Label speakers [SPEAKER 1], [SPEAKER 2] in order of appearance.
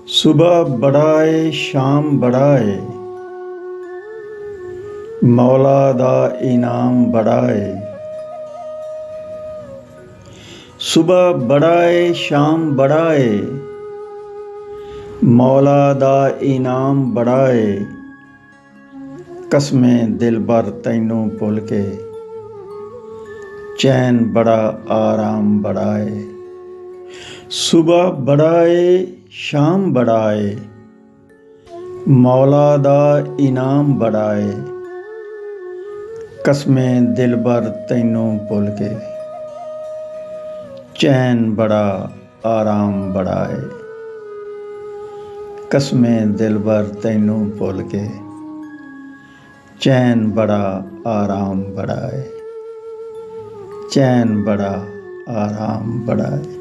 [SPEAKER 1] सुबह बड़ाए शाम बड़ाए मौला दा इनाम बड़ाए। सुबह बड़ाए शाम बड़ाए मौला दा इनाम बड़ाए। कसमें दिल भर तैनू भुल के चैन बड़ा आराम बड़ाए। सुबह बड़ाए शाम बड़ाए मौला दा इनाम बड़ाए। कसमें दिल भर तैनू भुल के चैन बड़ा आराम बड़ाए। कसमें दिल भर तैनू भुल के चैन बड़ा आराम बड़ाए। चैन बड़ा आराम बड़ाए।